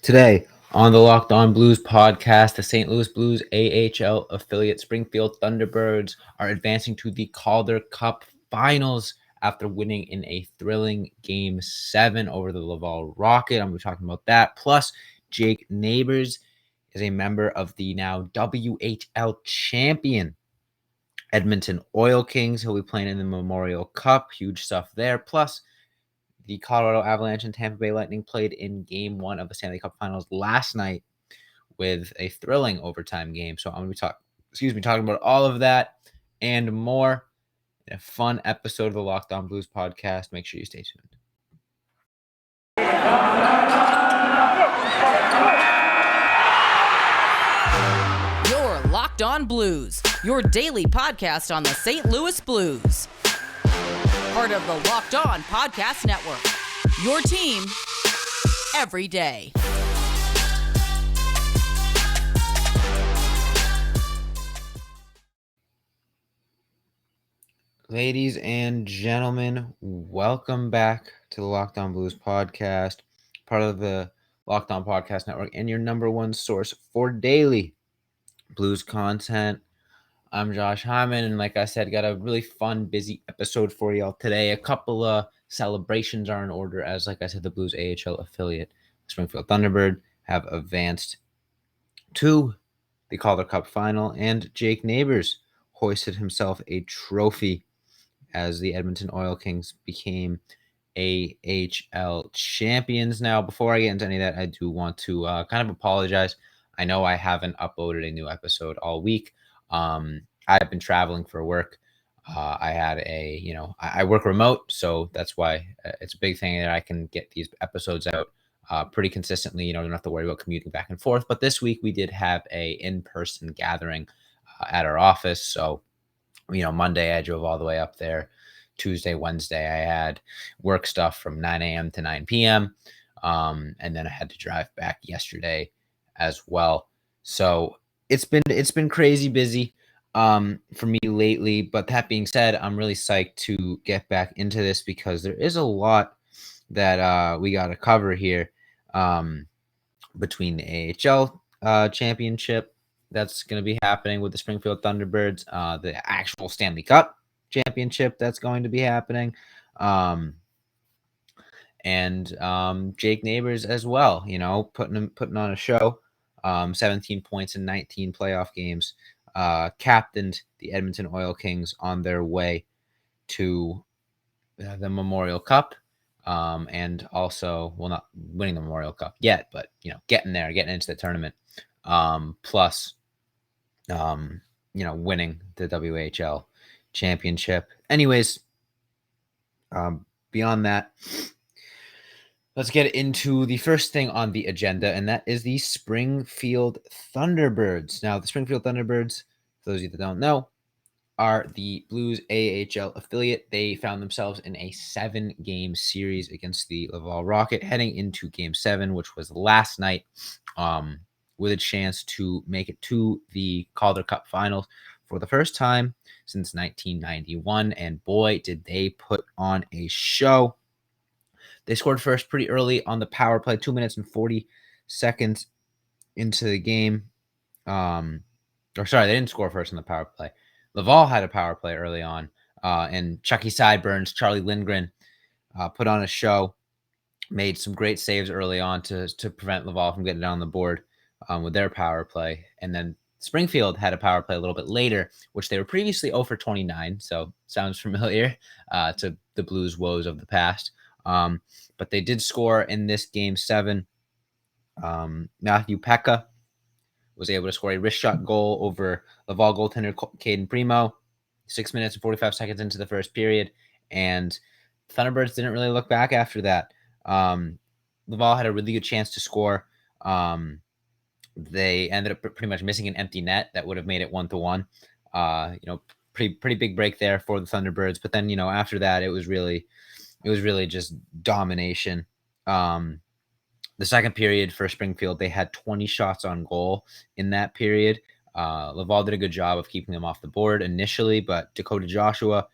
Today on the Locked On Blues podcast, the St. Louis Blues AHL affiliate Springfield Thunderbirds are advancing to the Calder Cup finals after winning in a thrilling Game 7 over the Laval Rocket. I'm going to be talking about that. Plus, Jake Neighbours is a member of the now WHL champion Edmonton Oil Kings. He'll be playing in the Memorial Cup. Huge stuff there. Plus, the Colorado Avalanche and Tampa Bay Lightning played in Game 1 of the Stanley Cup Finals last night with a thrilling overtime game. So I'm going to be talking about all of that and more in a fun episode of the Locked On Blues podcast. Make sure you stay tuned. You're Locked On Blues, your daily podcast on the St. Louis Blues. Part of the Locked On Podcast Network, your team every day. Ladies and gentlemen, welcome back to the Locked On Blues podcast, part of the Locked On Podcast Network and your number one source for daily Blues content. I'm Josh Hyman, and like I said, got a really fun, busy episode for y'all today. A couple of celebrations are in order as, like I said, the Blues AHL affiliate, Springfield Thunderbird, have advanced to the Calder Cup final, and Jake Neighbours hoisted himself a trophy as the Edmonton Oil Kings became AHL champions. Now, before I get into any of that, I do want to kind of apologize. I know I haven't uploaded a new episode all week. I've been traveling for work. I had I work remote, so that's why it's a big thing that I can get these episodes out pretty consistently. Don't have to worry about commuting back and forth. But this week we did have a in-person gathering at our office. So, Monday I drove all the way up there. Tuesday, Wednesday, I had work stuff from 9 a.m. to 9 p.m. And then I had to drive back yesterday as well. So it's been crazy busy for me lately. But that being said, I'm really psyched to get back into this because there is a lot that we got to cover here between the AHL championship that's going to be happening with the Springfield Thunderbirds, the actual Stanley Cup championship that's going to be happening, and Jake Neighbours as well, putting on a show, 17 points in 19 playoff games, captained the Edmonton Oil Kings on their way to the Memorial Cup, and also, not winning the Memorial Cup yet, but, getting into the tournament, plus, winning the WHL championship. Anyways, beyond that, let's get into the first thing on the agenda, and that is the Springfield Thunderbirds. Now, the Springfield Thunderbirds, for those of you that don't know, are the Blues AHL affiliate. They found themselves in a 7-game series against the Laval Rocket, heading into Game 7, which was last night, with a chance to make it to the Calder Cup finals for the first time since 1991. And boy, did they put on a show. They scored first pretty early on the power play, 2 minutes and 40 seconds into the game. They didn't score first on the power play. Laval had a power play early on, and Chucky Sideburns, Charlie Lindgren put on a show, made some great saves early on to prevent Laval from getting down the board with their power play. And then Springfield had a power play a little bit later, which they were previously 0 for 29, so sounds familiar to the Blues woes of the past. But they did score in this Game 7. Matthew Pekka was able to score a wrist shot goal over Laval goaltender Caden Primo, 6 minutes and 45 seconds into the first period. And Thunderbirds didn't really look back after that. Laval had a really good chance to score. They ended up pretty much missing an empty net that would have made it 1-1. Pretty big break there for the Thunderbirds. But then, after that, it was really just domination. The second period for Springfield, they had 20 shots on goal in that period. Laval did a good job of keeping them off the board initially, but Dakota Joshua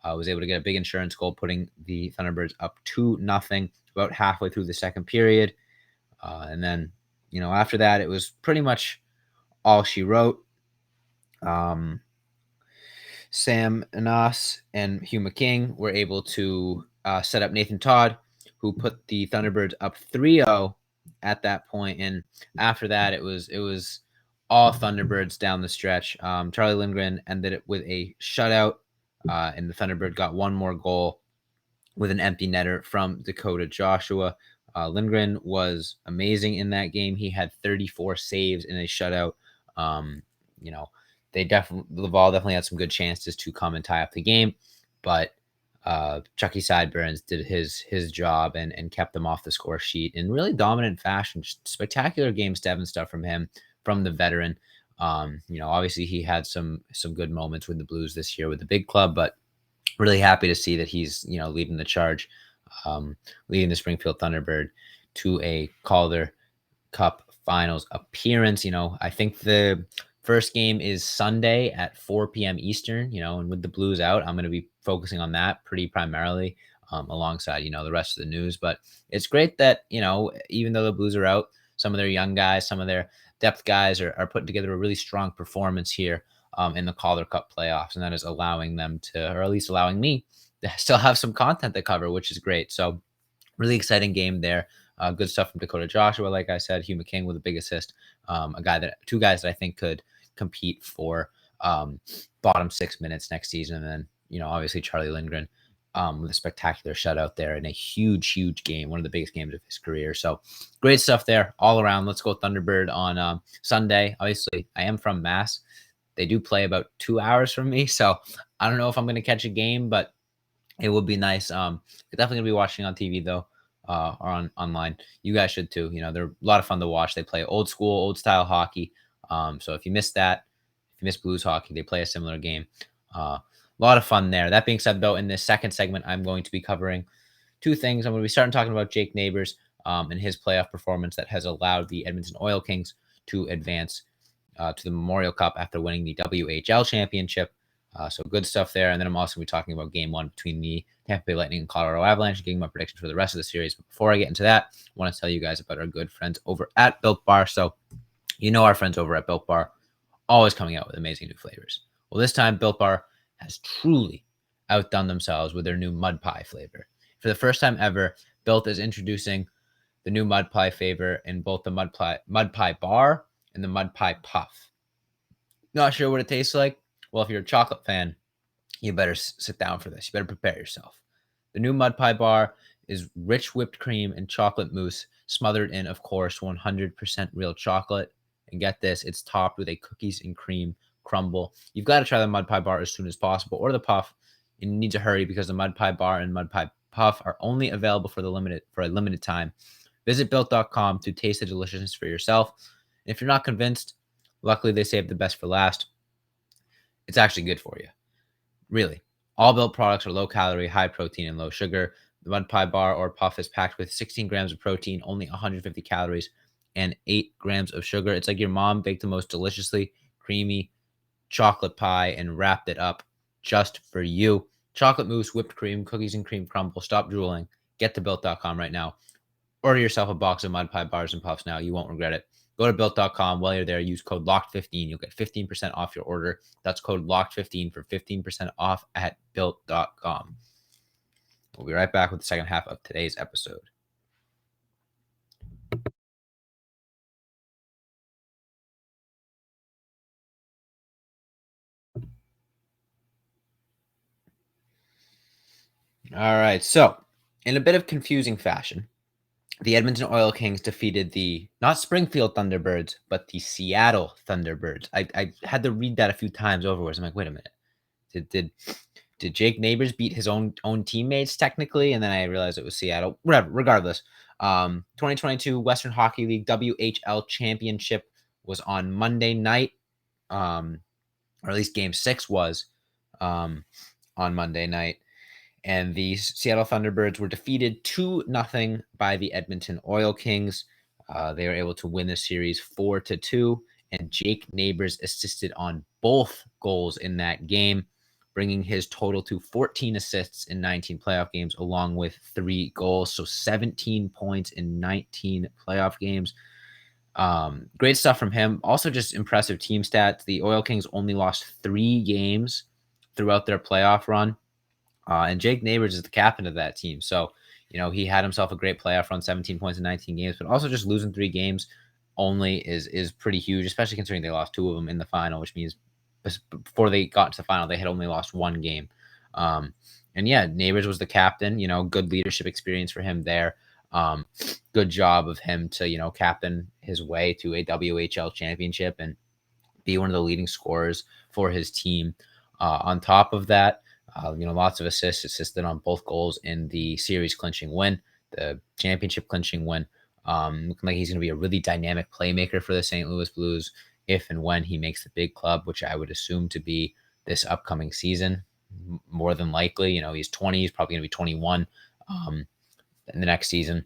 was able to get a big insurance goal, putting the Thunderbirds up 2-0 about halfway through the second period. And then After that, it was pretty much all she wrote. Um, Sam Anas and Hugh King were able to set up Nathan Todd, who put the Thunderbirds up 3-0 at that point. And after that, it was all Thunderbirds down the stretch. Charlie Lindgren ended it with a shutout, and the Thunderbird got one more goal with an empty netter from Dakota Joshua. Lindgren was amazing in that game. He had 34 saves in a shutout. You know, Laval definitely had some good chances to come and tie up the game, but Chucky Sideburns did his job and kept them off the score sheet in really dominant fashion. Just spectacular game 7 stuff from him, from the veteran. Obviously he had some good moments with the Blues this year with the big club, but really happy to see that he's leading the charge, leading the Springfield Thunderbird to a Calder Cup Finals appearance. I think the first game is Sunday at 4 p.m. Eastern. And with the Blues out, I'm going to be focusing on that pretty primarily, alongside the rest of the news. But it's great that even though the Blues are out, some of their young guys, some of their depth guys are putting together a really strong performance here in the Calder Cup playoffs, and that is allowing them to, or at least allowing me to still have some content to cover, which is great. So really exciting game there. Good stuff from Dakota Joshua, like I said. Hugh King with a big assist. Two guys that I think could compete for bottom 6 minutes next season. And then, obviously Charlie Lindgren with a spectacular shutout there in a huge game, one of the biggest games of his career. So great stuff there all around. Let's go Thunderbird on Sunday. Obviously, I am from Mass. They do play about 2 hours from me, so I don't know if I'm going to catch a game, but it would be nice. Definitely going to be watching on TV, though, or online. You guys should, too. They're a lot of fun to watch. They play old school, old-style hockey. So if you missed that, if you missed Blues hockey, they play a similar game. A lot of fun there. That being said, though, in this second segment, I'm going to be covering two things. I'm going to be starting talking about Jake Neighbours and his playoff performance that has allowed the Edmonton Oil Kings to advance to the Memorial Cup after winning the WHL championship. So good stuff there. And then I'm also going to be talking about game 1 between the Tampa Bay Lightning and Colorado Avalanche, getting my predictions for the rest of the series. But before I get into that, I want to tell you guys about our good friends over at Built Bar. So our friends over at Built Bar, always coming out with amazing new flavors. Well, this time Built Bar has truly outdone themselves with their new mud pie flavor. For the first time ever, Built is introducing the new mud pie flavor in both the mud pie bar and the mud pie puff. Not sure what it tastes like? Well, if you're a chocolate fan, you better sit down for this. You better prepare yourself. The new mud pie bar is rich whipped cream and chocolate mousse smothered in, of course, 100% real chocolate. And get this, it's topped with a cookies and cream crumble. You've got to try the mud pie bar as soon as possible, or the puff. And you need to hurry because the mud pie bar and mud pie puff are only available for a limited time. Visit built.com to taste the deliciousness for yourself. And if you're not convinced, luckily they saved the best for last. It's actually good for you. Really. All Built products are low calorie, high protein, and low sugar. The mud pie bar or puff is packed with 16 grams of protein, only 150 calories, and 8 grams of sugar. It's like your mom baked the most deliciously creamy chocolate pie and wrapped it up just for you. Chocolate mousse, whipped cream, cookies and cream crumble. Stop drooling. Get to Built.com right now. Order yourself a box of mud pie bars and puffs now. You won't regret it. Go to Built.com. While you're there, use code LOCKED15. You'll get 15% off your order. That's code LOCKED15 for 15% off at Built.com. We'll be right back with the second half of today's episode. All right. So, in a bit of confusing fashion, the Edmonton Oil Kings defeated the not Springfield Thunderbirds, but the Seattle Thunderbirds. I had to read that a few times over. I'm like, wait a minute. Did Jake Neighbours beat his own teammates technically? And then I realized it was Seattle. Whatever. Regardless, 2022 Western Hockey League WHL Championship was on Monday night, or at least Game 6 was on Monday night. And the Seattle Thunderbirds were defeated 2-0 by the Edmonton Oil Kings. They were able to win the series 4-2, and Jake Neighbours assisted on both goals in that game, bringing his total to 14 assists in 19 playoff games, along with 3 goals. So 17 points in 19 playoff games. Great stuff from him. Also, just impressive team stats. The Oil Kings only lost 3 games throughout their playoff run. And Jake Neighbours is the captain of that team. So, he had himself a great playoff run, 17 points in 19 games, but also just losing 3 games only is pretty huge, especially considering they lost 2 of them in the final, which means before they got to the final, they had only lost 1 game. And yeah, Neighbours was the captain, good leadership experience for him there. Good job of him to, captain his way to a WHL championship and be one of the leading scorers for his team. On top of that, lots of assists, assisted on both goals in the series clinching win, the championship clinching win. Looking like he's going to be a really dynamic playmaker for the St. Louis Blues if and when he makes the big club, which I would assume to be this upcoming season, more than likely. He's 20, he's probably going to be 21 in the next season.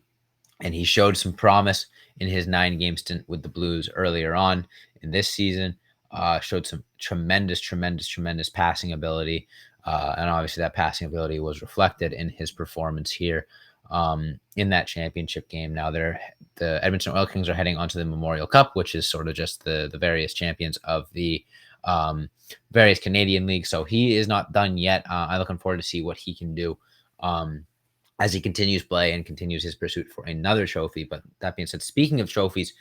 And he showed some promise in his 9-game stint with the Blues earlier on in this season. Showed some tremendous passing ability. And obviously that passing ability was reflected in his performance here in that championship game. Now the Edmonton Oil Kings are heading onto the Memorial Cup, which is sort of just the various champions of the various Canadian leagues. So he is not done yet. I'm looking forward to see what he can do as he continues play and continues his pursuit for another trophy. But that being said, speaking of trophies,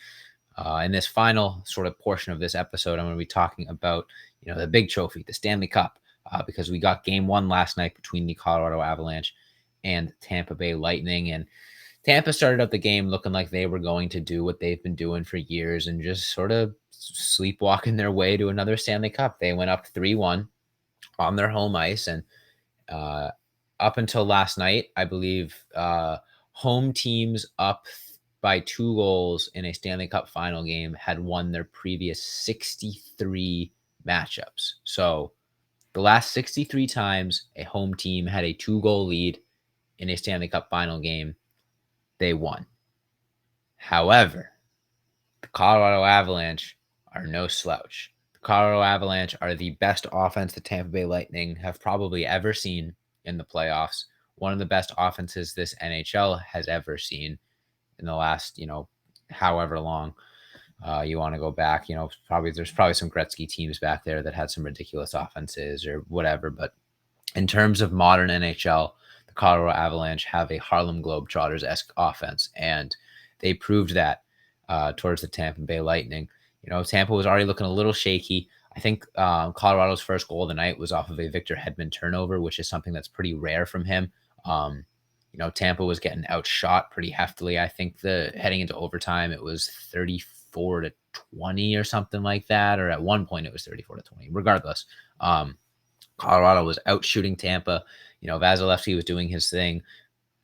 in this final sort of portion of this episode, I'm going to be talking about, the big trophy, the Stanley Cup, because we got game 1 last night between the Colorado Avalanche and Tampa Bay Lightning. And Tampa started out the game looking like they were going to do what they've been doing for years and just sort of sleepwalking their way to another Stanley Cup. They went up 3-1 on their home ice. And up until last night, I believe home teams up by 2 goals in a Stanley Cup final game had won their previous 63 matchups. So the last 63 times a home team had a 2-goal lead in a Stanley Cup final game, they won. However, the Colorado Avalanche are no slouch. The Colorado Avalanche are the best offense the Tampa Bay Lightning have probably ever seen in the playoffs. One of the best offenses this NHL has ever seen in the last, however long you want to go back. There's probably some Gretzky teams back there that had some ridiculous offenses or whatever. But in terms of modern NHL, the Colorado Avalanche have a Harlem Globetrotters-esque offense, and they proved that towards the Tampa Bay Lightning. Tampa was already looking a little shaky. I think Colorado's first goal of the night was off of a Victor Hedman turnover, which is something that's pretty rare from him. Tampa was getting outshot pretty heftily. I think heading into overtime, it was 34-20 or something like that. Or at one point it was 34-20. Regardless, Colorado was out shooting Tampa. Vasilevsky was doing his thing,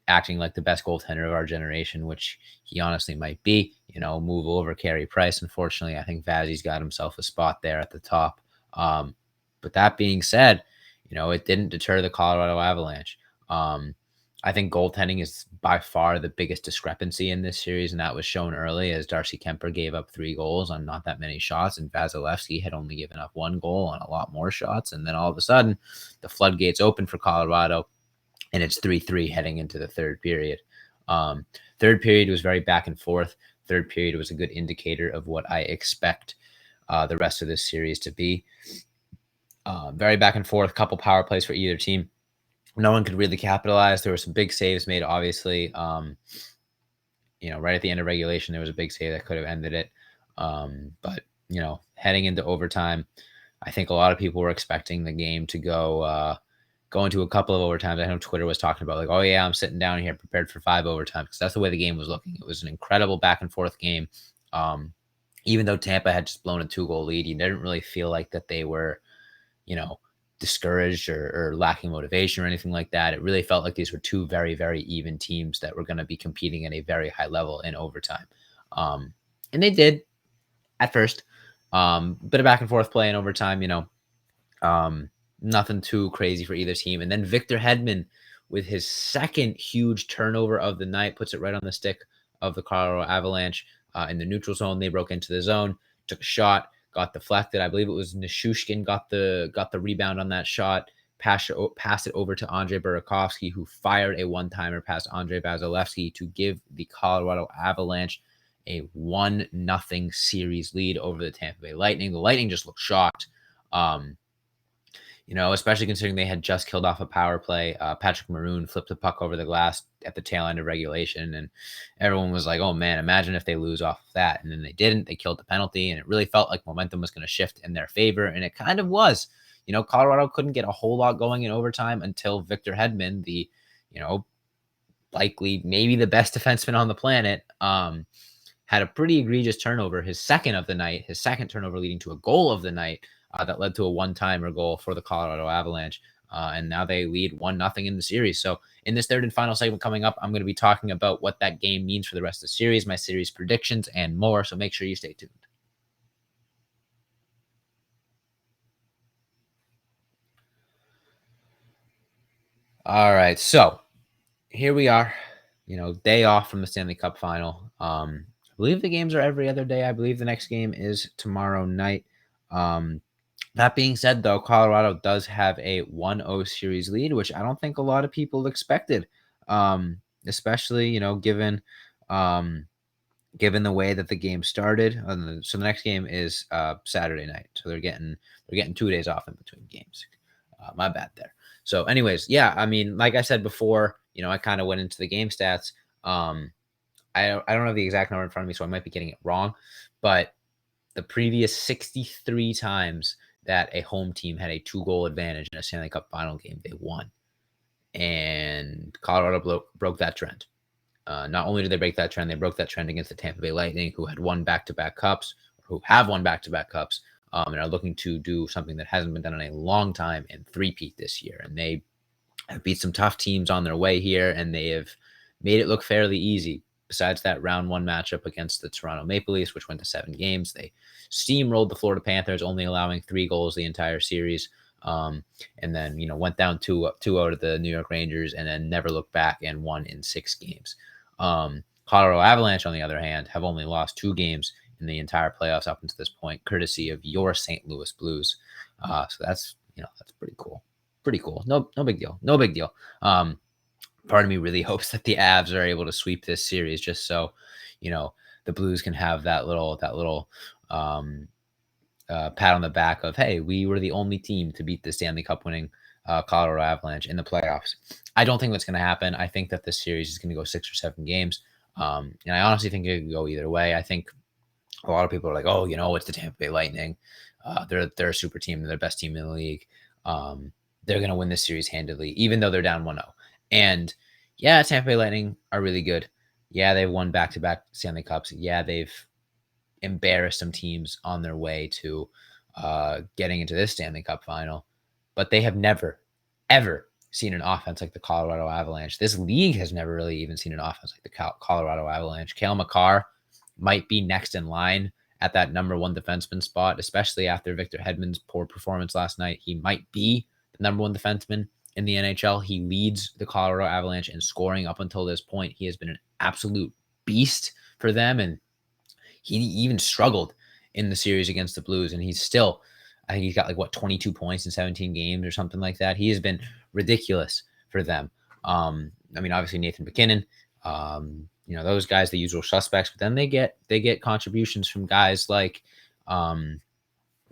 acting like the best goaltender of our generation, which he honestly might be. Move over Carey Price. Unfortunately, I think Vazzy's got himself a spot there at the top. But that being said, it didn't deter the Colorado Avalanche. I think goaltending is by far the biggest discrepancy in this series, and that was shown early as Darcy Kuemper gave up 3 goals on not that many shots, and Vasilevsky had only given up 1 goal on a lot more shots. And then all of a sudden, the floodgates open for Colorado, and it's 3-3 heading into the third period. Third period was very back and forth. Third period was a good indicator of what I expect the rest of this series to be. Very back and forth, couple power plays for either team. No one could really capitalize. There were some big saves made, obviously. Right at the end of regulation, there was a big save that could have ended it. But heading into overtime, I think a lot of people were expecting the game to go into a couple of overtimes. I know Twitter was talking about oh yeah, I'm sitting down here prepared for 5 overtimes, because that's the way the game was looking. It was an incredible back and forth game. Even though Tampa had just blown a 2-goal lead, you didn't really feel like that they were, discouraged or lacking motivation or anything like that. It really felt like these were 2 very, very even teams that were going to be competing at a very high level in overtime. And they did at first. Bit of back and forth play in overtime, nothing too crazy for either team. And then Victor Hedman, with his second huge turnover of the night, puts it right on the stick of the Colorado Avalanche in the neutral zone. They broke into the zone, took a shot, got deflected. I believe it was Nishushkin got the rebound on that shot, passed it over to Andre Burakovsky, who fired a one-timer past Andre Vasilevsky to give the Colorado Avalanche a 1-0 series lead over the Tampa Bay Lightning. The Lightning just looked shocked. Especially considering they had just killed off a power play. Patrick Maroon flipped the puck over the glass at the tail end of regulation, and everyone was like, oh man, imagine if they lose off of that. And then they didn't. They killed the penalty, and it really felt like momentum was going to shift in their favor, and it kind of was. Colorado couldn't get a whole lot going in overtime until Victor Hedman, the, likely maybe the best defenseman on the planet, had a pretty egregious turnover, his second of the night, his second turnover leading to a goal of the night. That led to a one-timer goal for the Colorado Avalanche. And now they lead 1-0 in the series. So in this third and final segment coming up, I'm going to be talking about what that game means for the rest of the series, my series predictions, and more. So make sure you stay tuned. All right. So here we are, day off from the Stanley Cup final. I believe the games are every other day. I believe the next game is tomorrow night. That being said, though, Colorado does have a 1-0 series lead, which I don't think a lot of people expected, especially, given the way that the game started. So the next game is Saturday night. So they're getting 2 days off in between games. My bad there. So anyways, yeah, I mean, like I said before, I kind of went into the game stats. I don't have the exact number in front of me, so I might be getting it wrong, but the previous 63 times that a home team had a 2-goal advantage in a Stanley Cup final game, they won. And Colorado broke that trend. Not only did they break that trend, they broke that trend against the Tampa Bay Lightning, who had won back-to-back cups, and are looking to do something that hasn't been done in a long time and three-peat this year. And they have beat some tough teams on their way here, and they have made it look fairly easy. Besides that round one matchup against the Toronto Maple Leafs, which went to 7 games, they steamrolled the Florida Panthers, only allowing 3 goals the entire series. And then, went down 2-0 to the New York Rangers and then never looked back and won in 6 games. Colorado Avalanche, on the other hand, have only lost 2 games in the entire playoffs up until this point, courtesy of your St. Louis Blues. So that's pretty cool. Pretty cool. No big deal. No big deal. Part of me really hopes that the Avs are able to sweep this series just so, the Blues can have that little pat on the back of, hey, we were the only team to beat the Stanley Cup winning Colorado Avalanche in the playoffs. I don't think that's going to happen. I think that this series is going to go 6 or 7 games. And I honestly think it could go either way. I think a lot of people are like, oh, it's the Tampa Bay Lightning. They're a super team. They're the best team in the league. They're going to win this series handily, even though they're down 1-0. And yeah, Tampa Bay Lightning are really good. Yeah, they've won back-to-back Stanley Cups. Yeah, they've embarrassed some teams on their way to getting into this Stanley Cup final. But they have never, ever seen an offense like the Colorado Avalanche. This league has never really even seen an offense like the Colorado Avalanche. Cale Makar might be next in line at that number 1 defenseman spot, especially after Victor Hedman's poor performance last night. He might be the number 1 defenseman in the NHL. He leads the Colorado Avalanche in scoring up until this point. He has been an absolute beast for them, and he even struggled in the series against the Blues, and he's still, I think he's got 22 points in 17 games or something like that. He has been ridiculous for them. Obviously Nathan MacKinnon, those guys, the usual suspects, but then they get contributions from guys like Andre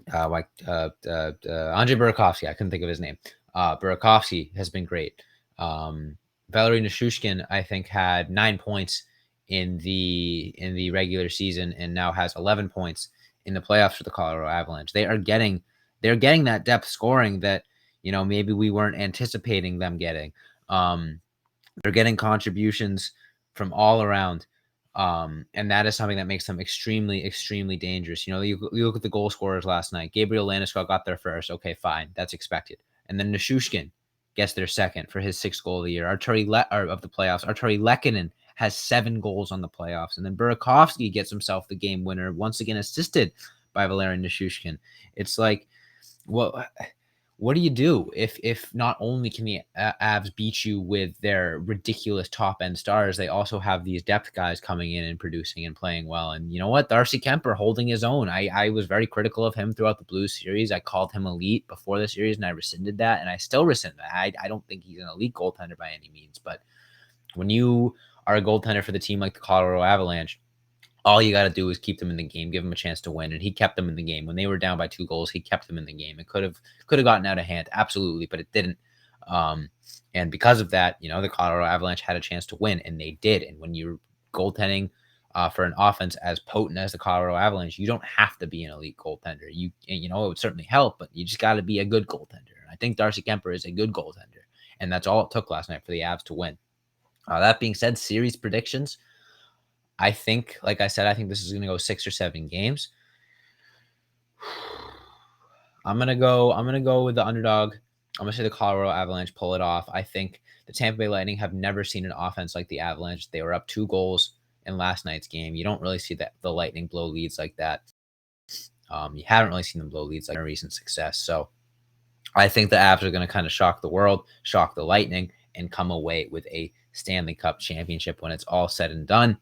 Burakovsky. I couldn't think of his name. Burakovsky has been great. Valeri Nichushkin, I think, had 9 points in the regular season and now has 11 points in the playoffs for the Colorado Avalanche. They're getting that depth scoring that, maybe we weren't anticipating them getting. They're getting contributions from all around. And that is something that makes them extremely, extremely dangerous. You look at the goal scorers last night. Gabriel Landeskog got there first. Okay, fine. That's expected. And then Nichushkin gets there second for his 6th goal of the year. Of the playoffs. Arturi Lehkonen has 7 goals on the playoffs. And then Burakovsky gets himself the game winner, once again assisted by Valeri Nichushkin. It's like, what do you do if not only can the Avs beat you with their ridiculous top-end stars, they also have these depth guys coming in and producing and playing well. And you know what? Darcy Kemper holding his own. I was very critical of him throughout the Blues series. I called him elite before the series, and I rescinded that, and I still rescind that. I don't think he's an elite goaltender by any means, but when you are a goaltender for the team like the Colorado Avalanche, All you got to do is keep them in the game, give them a chance to win, and he kept them in the game. When they were down by 2 goals, he kept them in the game. It could have gotten out of hand, absolutely, but it didn't. And because of that, the Colorado Avalanche had a chance to win, and they did. And when you're goaltending for an offense as potent as the Colorado Avalanche, you don't have to be an elite goaltender. It would certainly help, but you just got to be a good goaltender. And I think Darcy Kemper is a good goaltender, and that's all it took last night for the Avs to win. That being said, series predictions. I think, like I said, I think this is going to go 6 or 7 games. I'm gonna go with the underdog. I'm gonna say the Colorado Avalanche pull it off. I think the Tampa Bay Lightning have never seen an offense like the Avalanche. They were up 2 goals in last night's game. You don't really see that the Lightning blow leads like that. You haven't really seen them blow leads like in recent success. So I think the Avs are going to kind of shock the world, shock the Lightning, and come away with a Stanley Cup championship when it's all said and done.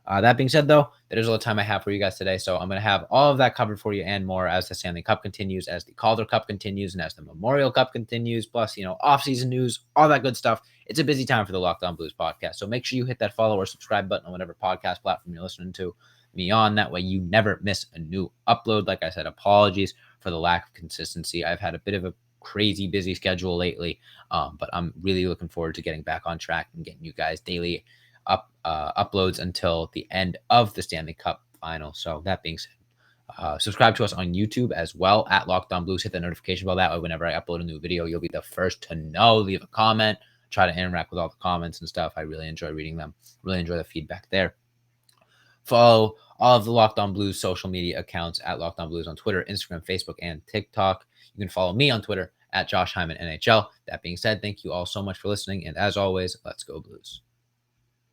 That being said, though, that is all the time I have for you guys today. So I'm going to have all of that covered for you and more as the Stanley Cup continues, as the Calder Cup continues, and as the Memorial Cup continues, plus, off-season news, all that good stuff. It's a busy time for the Locked On Blues podcast. So make sure you hit that follow or subscribe button on whatever podcast platform you're listening to me on. That way you never miss a new upload. Like I said, apologies for the lack of consistency. I've had a bit of a crazy busy schedule lately, but I'm really looking forward to getting back on track and getting you guys daily uploads until the end of the Stanley Cup final. So that being said, subscribe to us on YouTube as well at Locked On Blues. Hit the notification bell. That way, whenever I upload a new video, you'll be the first to know. Leave a comment. Try to interact with all the comments and stuff. I really enjoy reading them. Really enjoy the feedback there. Follow all of the Locked On Blues social media accounts at Locked On Blues on Twitter, Instagram, Facebook, and TikTok. You can follow me on Twitter at Josh Hyman NHL. That being said, thank you all so much for listening. And as always, let's go Blues.